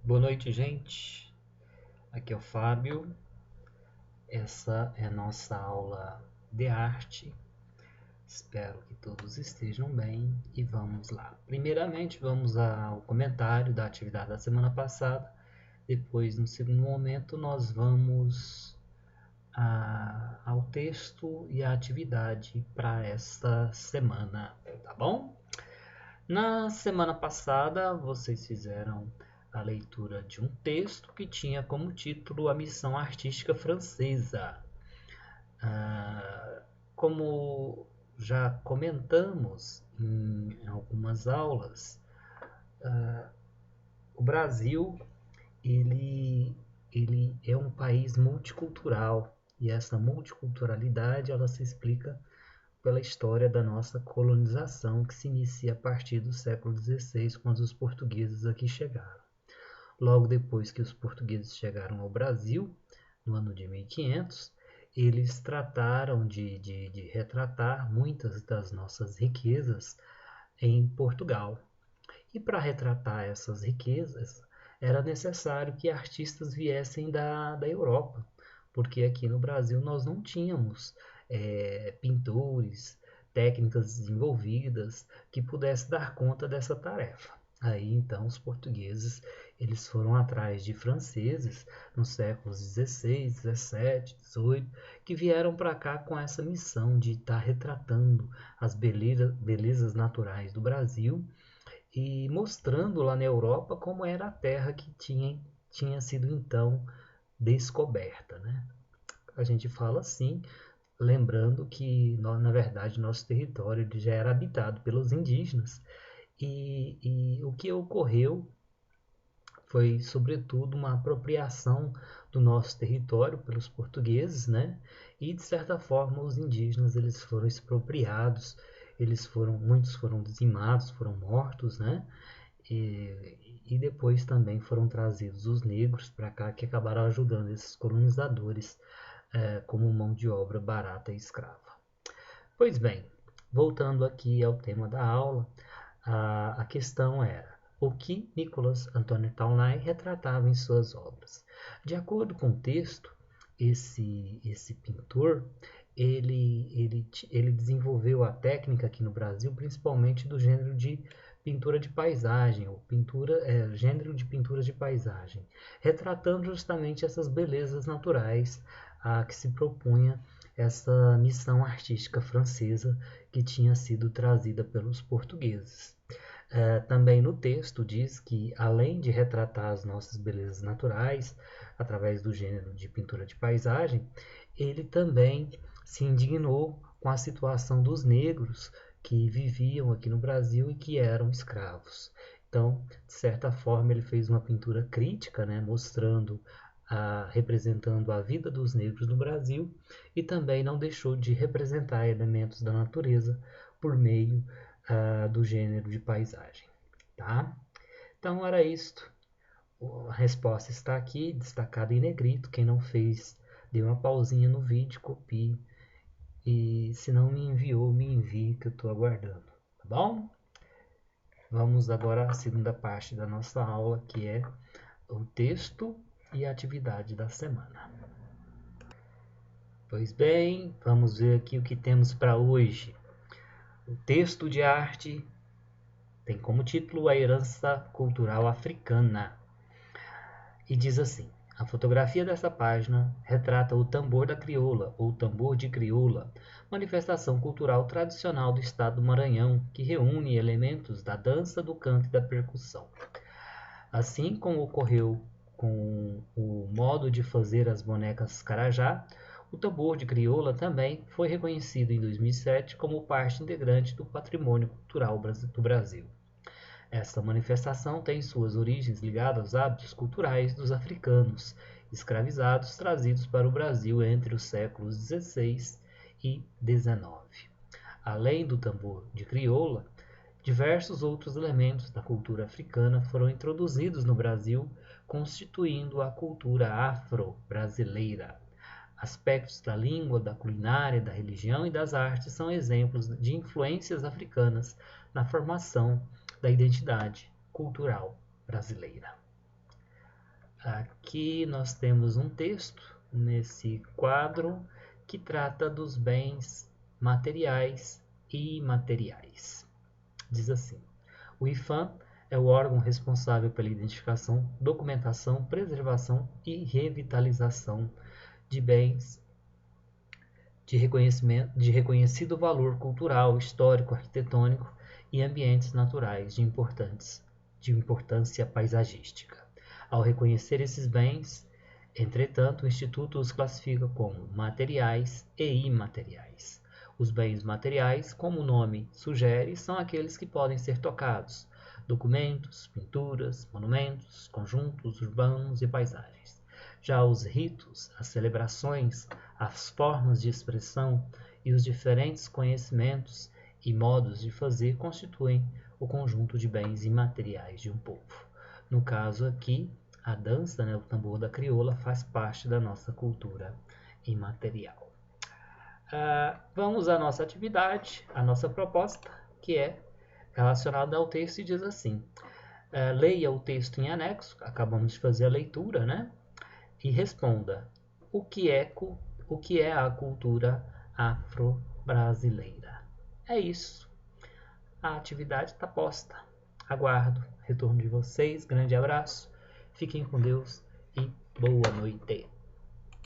Boa noite, gente. Aqui é o Fábio. Essa é a nossa aula de arte. Espero que todos estejam bem e vamos lá. Primeiramente, vamos ao comentário da atividade da semana passada. Depois, no segundo momento, nós vamos ao texto e à atividade para esta semana, tá bom? Na semana passada, vocês fizeram a leitura de um texto que tinha como título A Missão Artística Francesa. Como já comentamos em algumas aulas, o Brasil ele é um país multicultural e essa multiculturalidade ela se explica pela história da nossa colonização que se inicia a partir do século XVI, quando os portugueses aqui chegaram. Logo depois que os portugueses chegaram ao Brasil, no ano de 1500, eles trataram de retratar muitas das nossas riquezas em Portugal. E para retratar essas riquezas, era necessário que artistas viessem da Europa, porque aqui no Brasil nós não tínhamos pintores, técnicas desenvolvidas que pudessem dar conta dessa tarefa. Aí então os portugueses eles foram atrás de franceses nos séculos XVI, XVII, XVIII, que vieram para cá com essa missão de estar retratando as belezas naturais do Brasil e mostrando lá na Europa como era a terra que tinha sido então descoberta. Né? A gente fala assim, lembrando que na verdade nosso território já era habitado pelos indígenas e o que ocorreu foi sobretudo uma apropriação do nosso território pelos portugueses, né? E de certa forma os indígenas eles foram expropriados, muitos foram dizimados, foram mortos, né? E depois também foram trazidos os negros para cá que acabaram ajudando esses colonizadores como mão de obra barata e escrava. Pois bem, voltando aqui ao tema da aula, a questão era o que Nicolas Antoine Taunay retratava em suas obras. De acordo com o texto, esse pintor ele desenvolveu a técnica aqui no Brasil, principalmente do gênero de pintura de paisagem, ou gênero de pinturas de paisagem, retratando justamente essas belezas naturais a que se propunha essa missão artística francesa que tinha sido trazida pelos portugueses. Também no texto diz que, além de retratar as nossas belezas naturais através do gênero de pintura de paisagem, ele também se indignou com a situação dos negros que viviam aqui no Brasil e que eram escravos. Então, de certa forma, ele fez uma pintura crítica, né, representando a vida dos negros no Brasil e também não deixou de representar elementos da natureza por meio do gênero de paisagem. Tá? Então era isto. A resposta está aqui, destacada em negrito. Quem não fez, dê uma pausinha no vídeo, copie. E se não me enviou, me envie que eu estou aguardando. Tá bom? Vamos agora à segunda parte da nossa aula, que é o texto e a atividade da semana. Pois bem, vamos ver aqui o que temos para hoje. O texto de arte tem como título A Herança Cultural Africana. E diz assim: a fotografia dessa página retrata o tambor da crioula, ou tambor de crioula, manifestação cultural tradicional do estado do Maranhão, que reúne elementos da dança, do canto e da percussão. Assim como ocorreu com o modo de fazer as bonecas carajá, o tambor de crioula também foi reconhecido em 2007 como parte integrante do patrimônio cultural do Brasil. Esta manifestação tem suas origens ligadas aos hábitos culturais dos africanos escravizados trazidos para o Brasil entre os séculos XVI e XIX. Além do tambor de crioula, diversos outros elementos da cultura africana foram introduzidos no Brasil, constituindo a cultura afro-brasileira. Aspectos da língua, da culinária, da religião e das artes são exemplos de influências africanas na formação da identidade cultural brasileira. Aqui nós temos um texto nesse quadro que trata dos bens materiais e imateriais. Diz assim: o IPHAN é o órgão responsável pela identificação, documentação, preservação e revitalização de bens de reconhecido valor cultural, histórico, arquitetônico e ambientes naturais de importância paisagística. Ao reconhecer esses bens, entretanto, o Instituto os classifica como materiais e imateriais. Os bens materiais, como o nome sugere, são aqueles que podem ser tocados: documentos, pinturas, monumentos, conjuntos urbanos e paisagens. Já os ritos, as celebrações, as formas de expressão e os diferentes conhecimentos e modos de fazer constituem o conjunto de bens imateriais de um povo. No caso aqui, a dança, o tambor da crioula, faz parte da nossa cultura imaterial. Vamos à nossa atividade, à nossa proposta, que é relacionada ao texto e diz assim: leia o texto em anexo, acabamos de fazer a leitura, e responda o que é a cultura afro-brasileira. É isso. A atividade está posta. Aguardo o retorno de vocês. Grande abraço. Fiquem com Deus e boa noite.